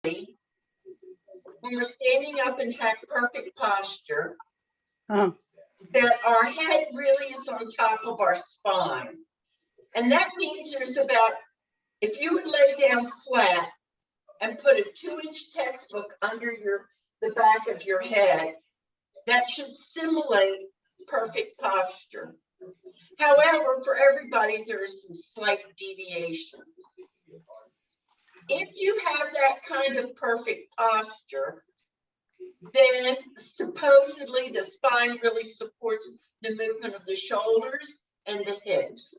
when we're standing up and have perfect posture, Oh, that our head really is on top of our spine. And that means there's about, if you would lay down flat and put a 2-inch textbook under the back of your head, that should simulate perfect posture. However, for everybody, there's some slight deviations. If you have that kind of perfect posture, then supposedly the spine really supports the movement of the shoulders and the hips.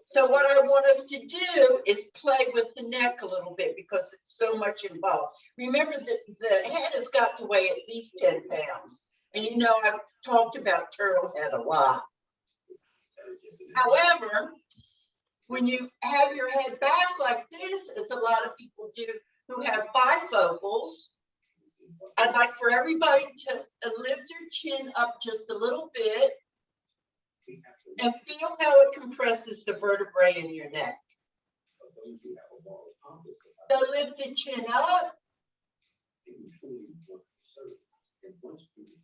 So what I want us to do is play with the neck a little bit because it's so much involved. Remember that the head has got to weigh at least 10 pounds. And you know, I've talked about turtle head a lot. However, when you have your head back like this, as a lot of people do who have bifocals, I'd like for everybody to lift their chin up just a little bit and feel how it compresses the vertebrae in your neck. So lift the chin up.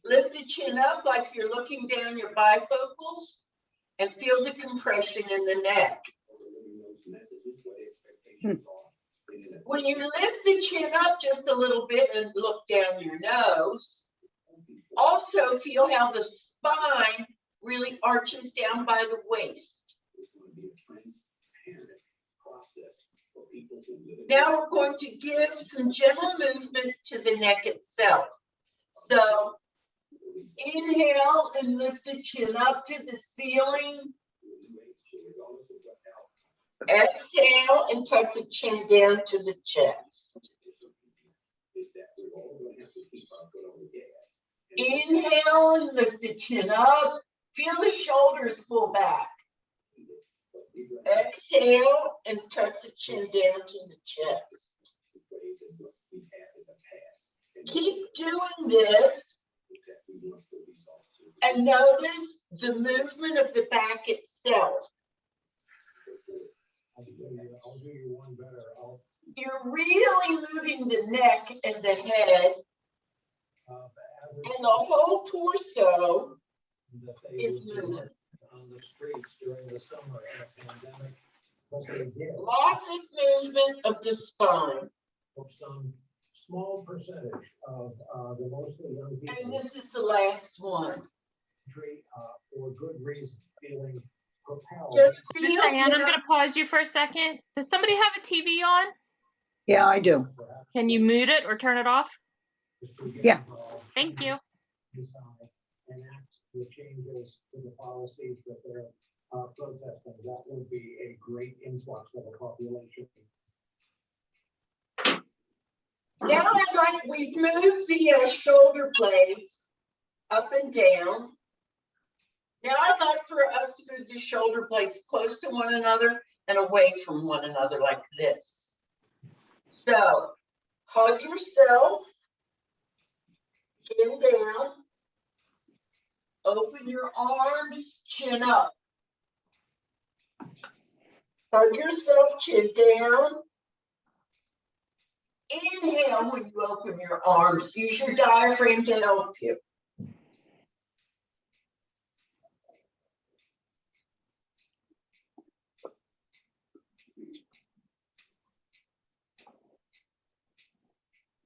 Lift the chin up like you're looking down your bifocals and feel the compression in the neck. When you lift the chin up just a little bit and look down your nose, also feel how the spine really arches down by the waist. Now we're going to give some gentle movement to the neck itself. So inhale and lift the chin up to the ceiling. Exhale and tuck the chin down to the chest. Inhale and lift the chin up. Feel the shoulders pull back. Exhale and tuck the chin down to the chest. Keep doing this and notice the movement of the back itself. You're really moving the neck and the head, and the whole torso is moving. On the streets during the summer and the pandemic, Lots of movement of the spine. Some small percentage of the mostly young people. And this is the last one. For good reason, feeling propelled. Just Miss feel Dianna, I'm going to pause you for a second. Does somebody have a TV on? yeah, I do. Can you mute it or turn it off? Yeah. Thank you. Enact the changes to the policies that they're protesting. That would be a great influx of the population. Now we've moved the shoulder blades up and down. Now I'd like for us to move the shoulder blades close to one another and away from one another like this. So hug yourself, chin down, open your arms, chin up. Hug yourself, chin down. Inhale when you open your arms. Use your diaphragm to help you.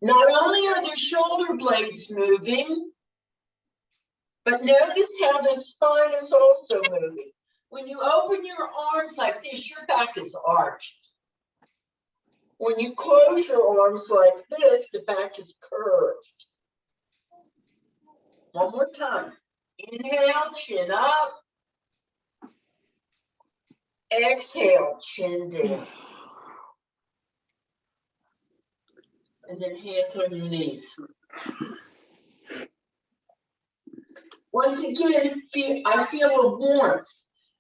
Not only are the shoulder blades moving, but notice how the spine is also moving. When you open your arms like this, your back is arched. When you close your arms like this, the back is curved. One more time. Inhale, chin up. Exhale, chin down. And then hands on your knees. Once again, I feel a warmth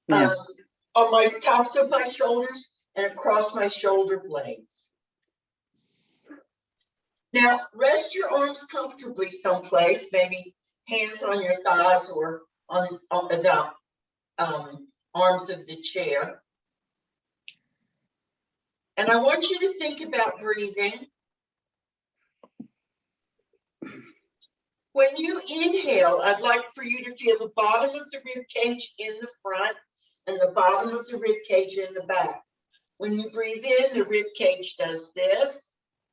Yeah. on my tops of my shoulders and across my shoulder blades. Now, rest your arms comfortably someplace, maybe hands on your thighs or on the arms of the chair. And I want you to think about breathing. When you inhale, I'd like for you to feel the bottom of the rib cage in the front and the bottom of the rib cage in the back. When you breathe in, the rib cage does this.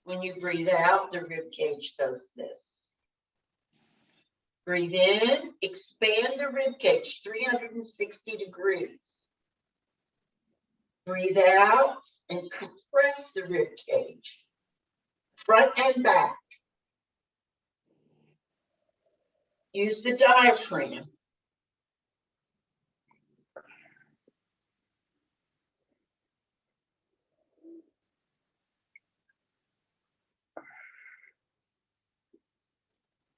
When you breathe out, the rib cage does this. Breathe in, expand the rib cage 360 degrees. Breathe out and compress the rib cage, front and back. Use the diaphragm.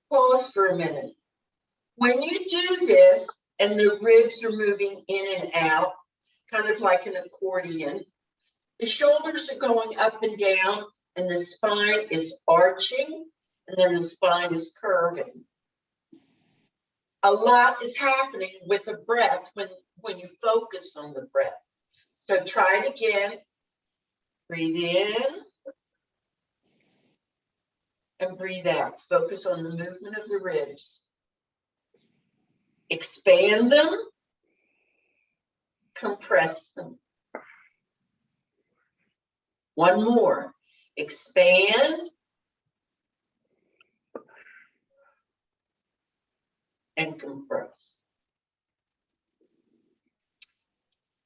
Pause for a minute. When you do this and the ribs are moving in and out, kind of like an accordion, the shoulders are going up and down and the spine is arching and then the spine is curving. A lot is happening with the breath when you focus on the breath. So try it again. Breathe in and breathe out. Focus on the movement of the ribs. Expand them, compress them. One more. Expand and compress.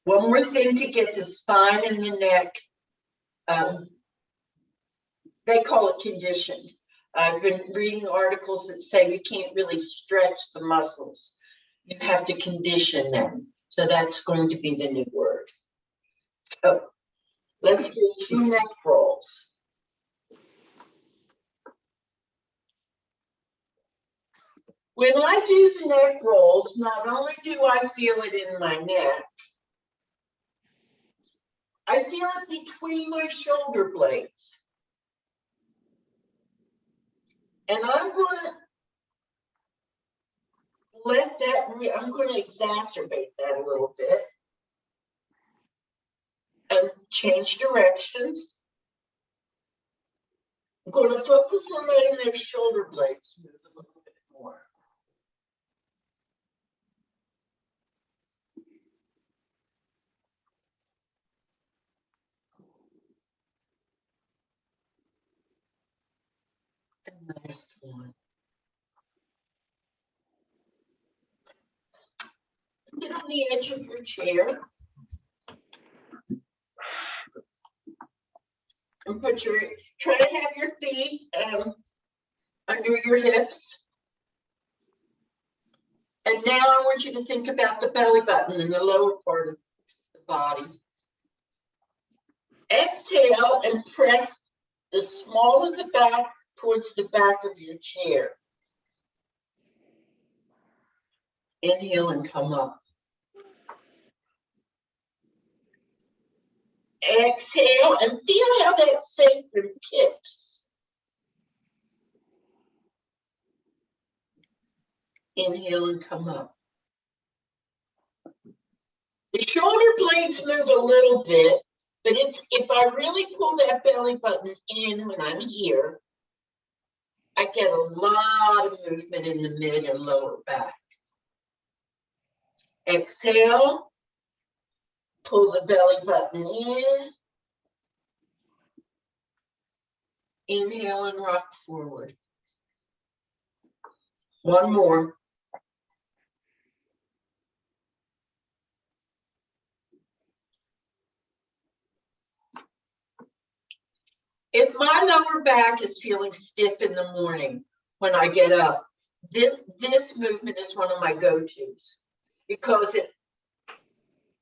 One more thing to get the spine and the neck, they call it conditioned. I've been reading articles that say you can't really stretch the muscles. You have to condition them. So that's going to be the new word. So let's do 2 neck rolls. When I do the neck rolls, not only do I feel it in my neck, I feel it between my shoulder blades. And I'm going to let that, I'm going to exacerbate that a little bit and change directions. I'm going to focus on letting those shoulder blades move a little bit more. And last one. Sit on the edge of your chair and try to have your feet under your hips. And now I want you to think about the belly button and the lower part of the body. Exhale and press the small of the back towards the back of your chair. Inhale and come up. Exhale and feel how that sacrum tips. Inhale and come up. The shoulder blades move a little bit, but if I really pull that belly button in when I'm here, I get a lot of movement in the mid and lower back. Exhale, pull the belly button in. Inhale and rock forward. One more. If my lower back is feeling stiff in the morning when I get up, this movement is one of my go-tos because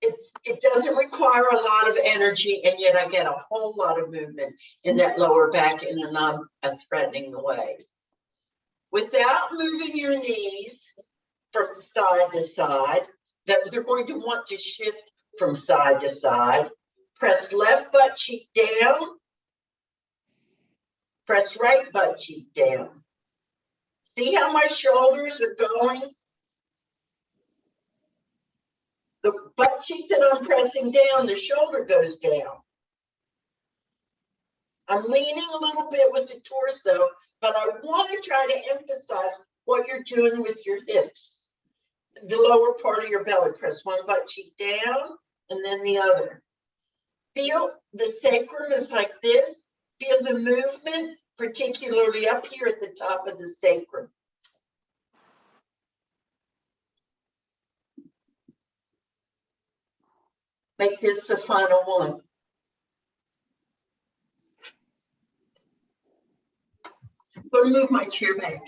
it doesn't require a lot of energy, and yet I get a whole lot of movement in that lower back in a non-threatening way. Without moving your knees from side to side, that they're going to want to shift from side to side. Press left butt cheek down. Press right butt cheek down. See how my shoulders are going? The butt cheek that I'm pressing down, the shoulder goes down. I'm leaning a little bit with the torso, but I want to try to emphasize what you're doing with your hips. The lower part of your belly. Press one butt cheek down and then the other. Feel the sacrum is like this. Feel the movement, particularly up here at the top of the sacrum. Make this the final one. I'm going to move my chair back.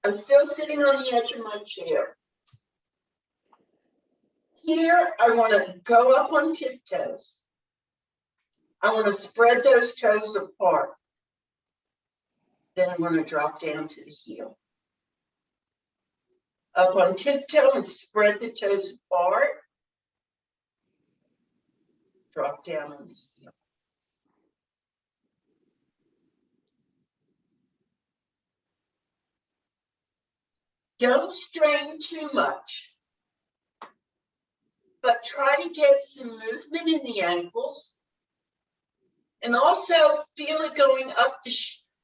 I'm still sitting on the edge of my chair. Here, I want to go up on tiptoes. I want to spread those toes apart. Then I'm going to drop down to the heel. Up on tiptoe and spread the toes apart. Drop down on the heel. Don't strain too much, but try to get some movement in the ankles. And also feel it going up the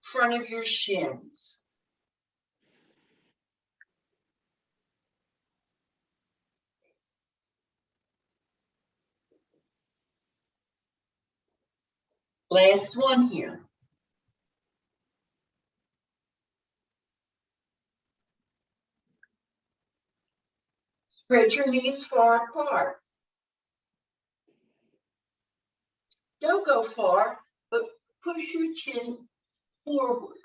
front of your shins. Last one here. Spread your knees far apart. Don't go far, but push your chin forward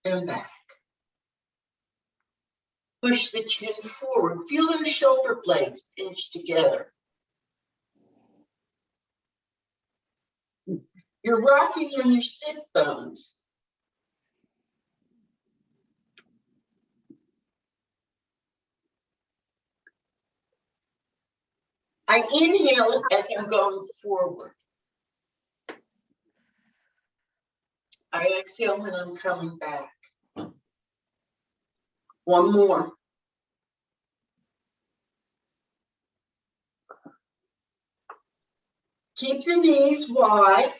and back. Push the chin forward. Feel those shoulder blades pinch together. You're rocking on your sit bones. I inhale as I'm going forward. I exhale when I'm coming back. One more. Keep the knees wide.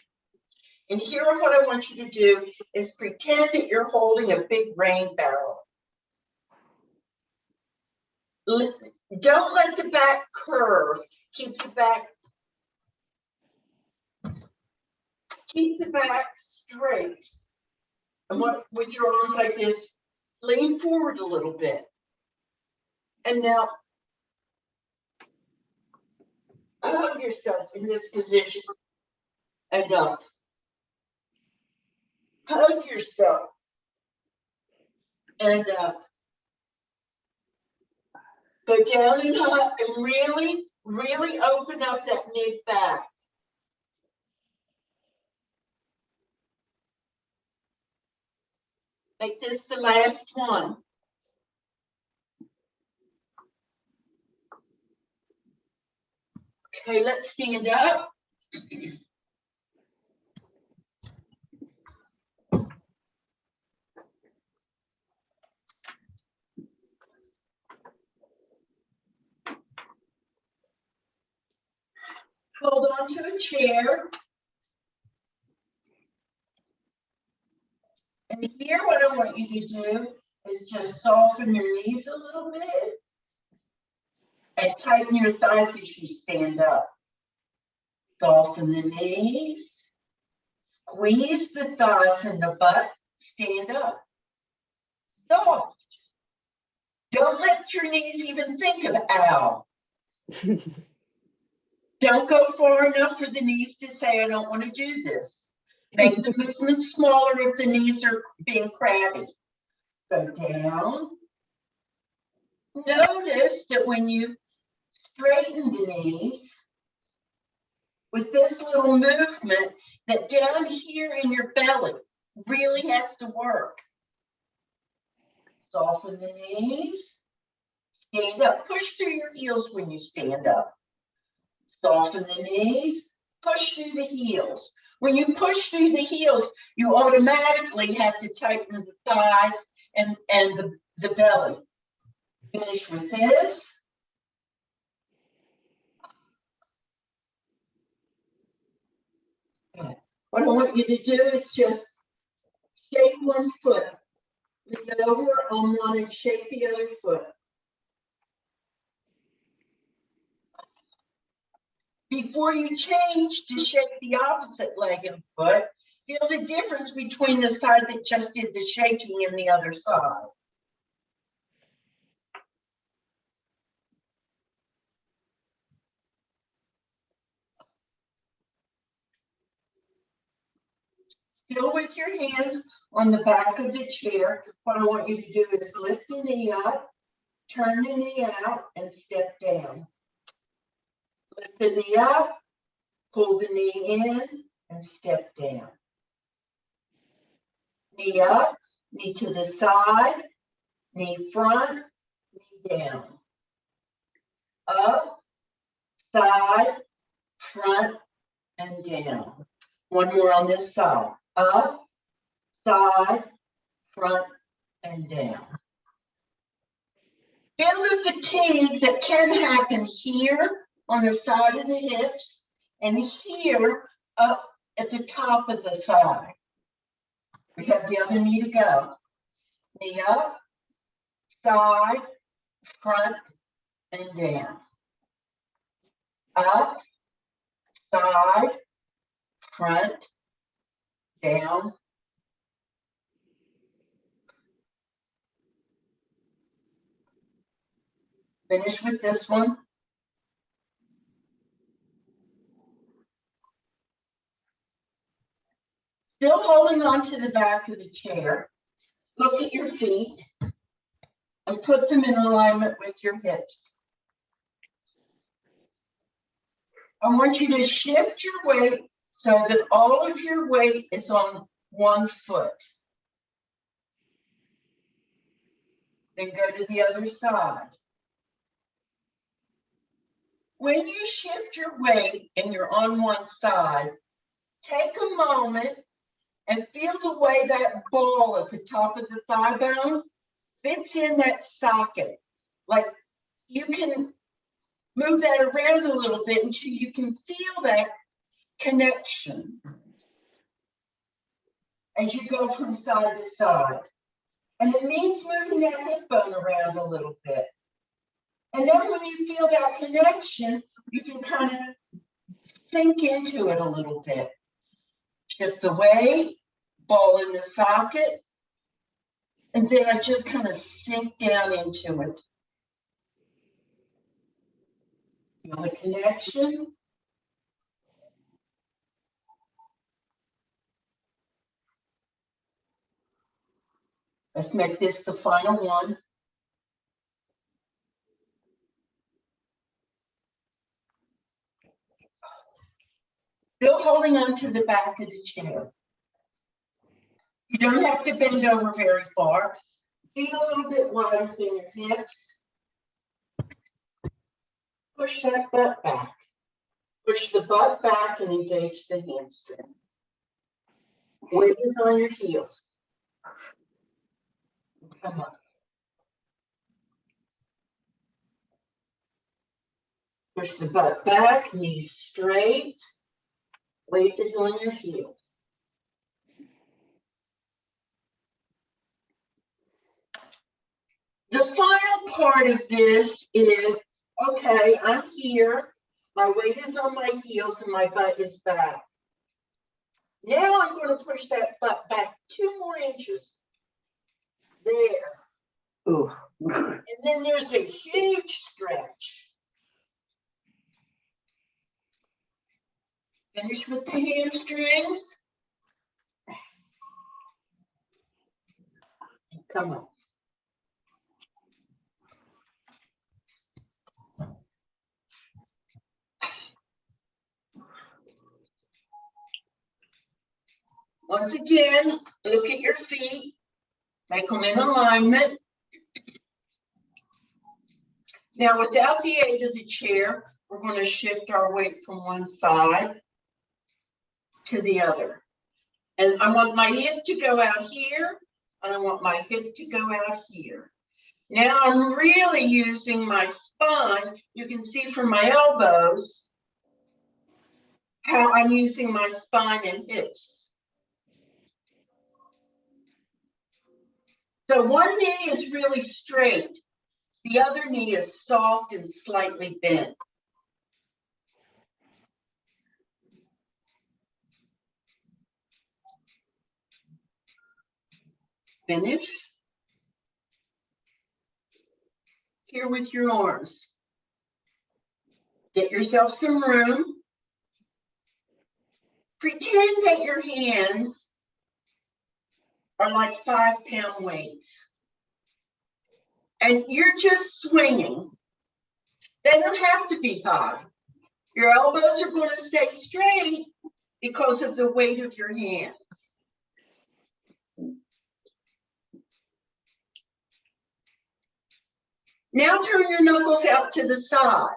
And here what I want you to do is pretend that you're holding a big rain barrel. Don't let the back curve. Keep the back straight. And with your arms like this, lean forward a little bit. And now hug yourself in this position and up. Hug yourself and up. Go down and up and really, really open up that mid back. Make this the last one. Okay, let's stand up. Hold on to a chair. And here what I want you to do is just soften your knees a little bit and tighten your thighs as you stand up. Soften the knees. Squeeze the thighs and the butt. Stand up. Soft. Don't let your knees even think of ow. Don't go far enough for the knees to say, I don't want to do this. Make the movement smaller if the knees are being crabby. Go down. Notice that when you straighten the knees, with this little movement, that down here in your belly really has to work. Soften the knees. Stand up. Push through your heels when you stand up. Soften the knees. Push through the heels. When you push through the heels, you automatically have to tighten the thighs and the belly. Finish with this. Okay. What I want you to do is just shake one foot. Lean over on one and shake the other foot. Before you change to shake the opposite leg and foot, feel the difference between the side that just did the shaking and the other side. Still with your hands on the back of the chair, what I want you to do is lift the knee up, turn the knee out, and step down. Lift the knee up, pull the knee in, and step down. Knee up, knee to the side, knee front, knee down. Up, side, front, and down. One more on this side. Up, side, front, and down. Feel the fatigue that can happen here on the side of the hips and here up at the top of the thigh. We have the other knee to go. Knee up, side, front, and down. Up, side, front, down. Finish with this one. Still holding on to the back of the chair. Look at your feet and put them in alignment with your hips. I want you to shift your weight so that all of your weight is on one foot. Then go to the other side. When you shift your weight and you're on one side, take a moment and feel the way that ball at the top of the thigh bone fits in that socket. Like you can move that around a little bit until you can feel that connection as you go from side to side. And it means moving that hip bone around a little bit. And then when you feel that connection, you can kind of sink into it a little bit. Shift the weight, ball in the socket, and then I just kind of sink down into it. Feel the connection. Let's make this the final one. Still holding on to the back of the chair. You don't have to bend over very far. Feet a little bit wider than your hips. Push that butt back. Push the butt back and engage the hamstring. Weight is on your heels. Come up. Push the butt back, knees straight. Weight is on your heels. The final part of this is, okay, I'm here. My weight is on my heels and my butt is back. Now I'm going to push that butt back 2 more inches. There. Ooh. And then there's a huge stretch. Finish with the hamstrings. Come on. Once again, look at your feet. Make them in alignment. Now, without the aid of the chair, we're going to shift our weight from one side to the other. And I want my hip to go out here, and I want my hip to go out here. Now I'm really using my spine. You can see from my elbows how I'm using my spine and hips. So one knee is really straight. The other knee is soft and slightly bent. Finish. Here with your arms. Get yourself some room. Pretend that your hands are like 5-pound weights. And you're just swinging. They don't have to be high. Your elbows are going to stay straight because of the weight of your hands. Now turn your knuckles out to the side,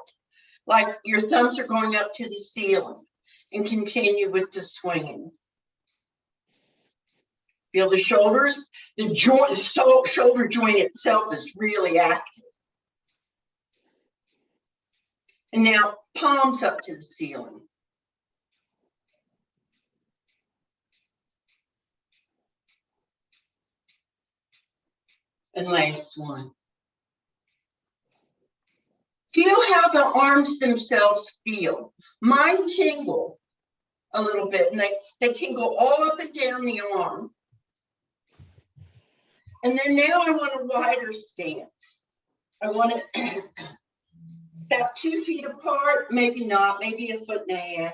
like your thumbs are going up to the ceiling, and continue with the swinging. Feel the shoulders. The joint, shoulder joint itself is really active. And now palms up to the ceiling. And last one. Feel how the arms themselves feel. Mine tingle a little bit, and they tingle all up and down the arm. And then now I want a wider stance. I want it about 2 feet apart, maybe not, maybe 1.5 feet.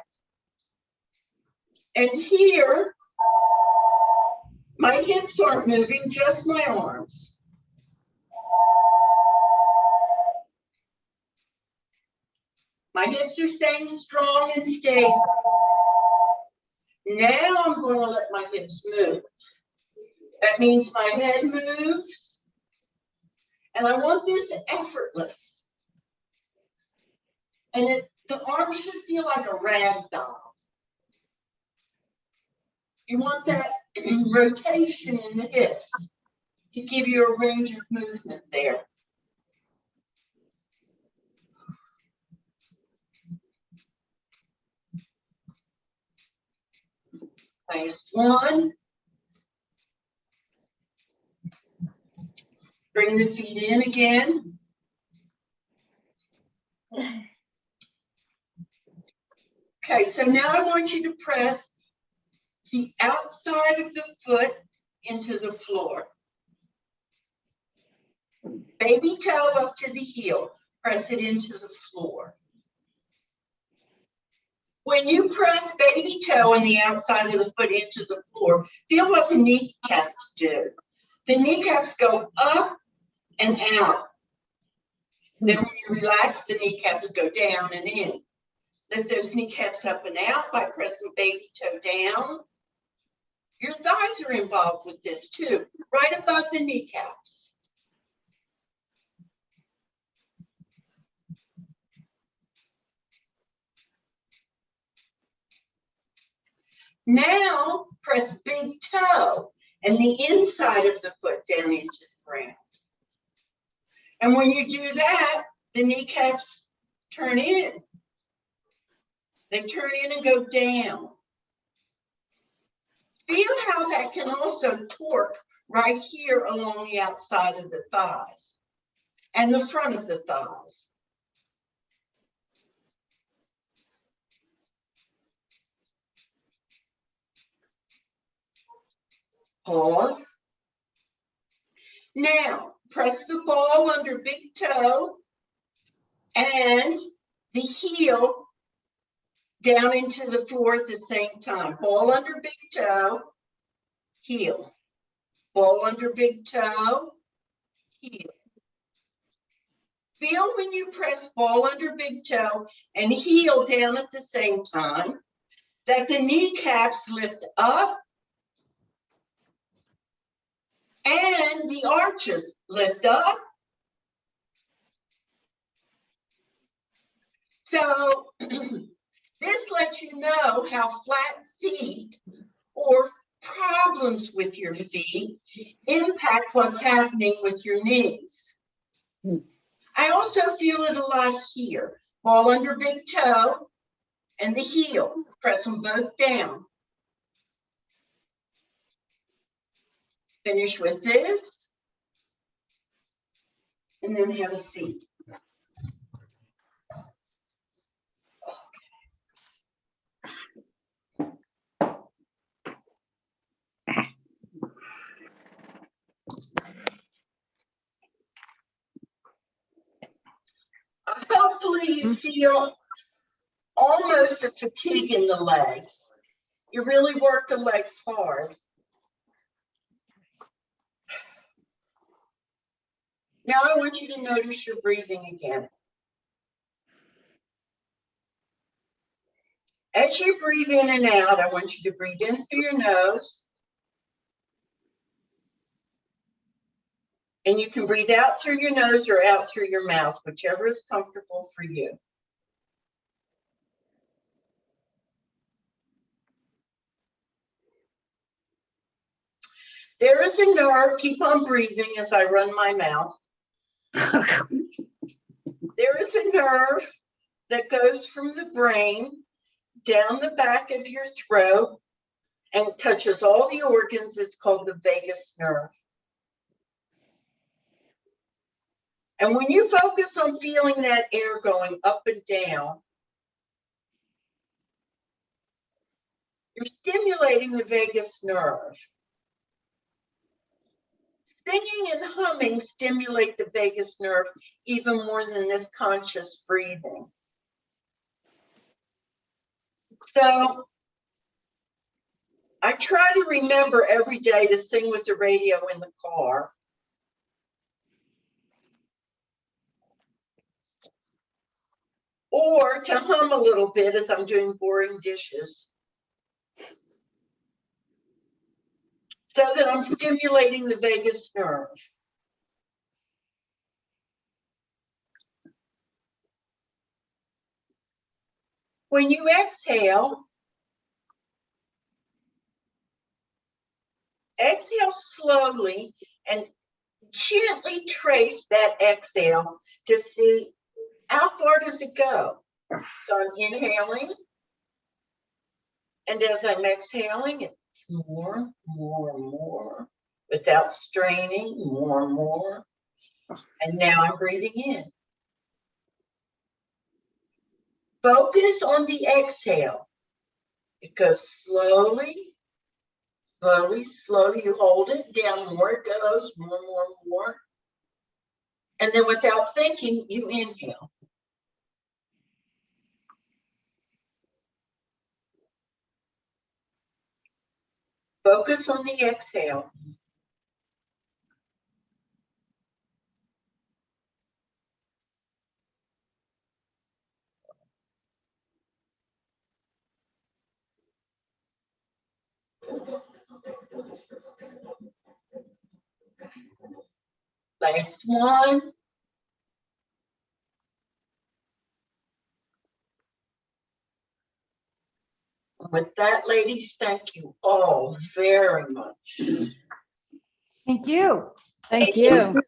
And here, my hips aren't moving, just my arms. My hips are staying strong and stable. Now I'm going to let my hips move. That means my head moves. And I want this effortless. And the arm should feel like a rag doll. You want that rotation in the hips to give you a range of movement there. Last one. Bring the feet in again. Okay, so now I want you to press the outside of the foot into the floor. Baby toe up to the heel. Press it into the floor. When you press baby toe on the outside of the foot into the floor, feel what the kneecaps do. The kneecaps go up and out. Then when you relax, the kneecaps go down and in. Lift those kneecaps up and out by pressing baby toe down. Your thighs are involved with this too, right above the kneecaps. Now press big toe and the inside of the foot down into the ground. And when you do that, the kneecaps turn in. They turn in and go down. Feel how that can also torque right here along the outside of the thighs and the front of the thighs. Pause. Now, press the ball under big toe and the heel down into the floor at the same time. Ball under big toe, heel. Ball under big toe, heel. Feel when you press ball under big toe and heel down at the same time that the kneecaps lift up and the arches lift up. So This lets you know how flat feet or problems with your feet impact what's happening with your knees. I also feel it a lot here. Ball under big toe and the heel. Press them both down. Finish with this. And then have a seat. Hopefully you feel almost a fatigue in the legs. You really work the legs hard. Now I want you to notice your breathing again. As you breathe in and out, I want you to breathe in through your nose. And you can breathe out through your nose or out through your mouth, whichever is comfortable for you. There is a nerve, keep on breathing as I run my mouth. There is a nerve that goes from the brain down the back of your throat and touches all the organs. It's called the vagus nerve. And when you focus on feeling that air going up and down, you're stimulating the vagus nerve. Singing and humming stimulate the vagus nerve even more than this conscious breathing. So I try to remember every day to sing with the radio in the car. Or to hum a little bit as I'm doing boring dishes. So that I'm stimulating the vagus nerve. When you exhale slowly and gently trace that exhale to see how far does it go. So I'm inhaling, and as I'm exhaling, it's more, without straining, more. And now I'm breathing in. Focus on the exhale. It goes slowly. You hold it down, more it goes, more. And then without thinking, you inhale. Focus on the exhale. Last one. With that, ladies, thank you all very much. Thank you. Thank you.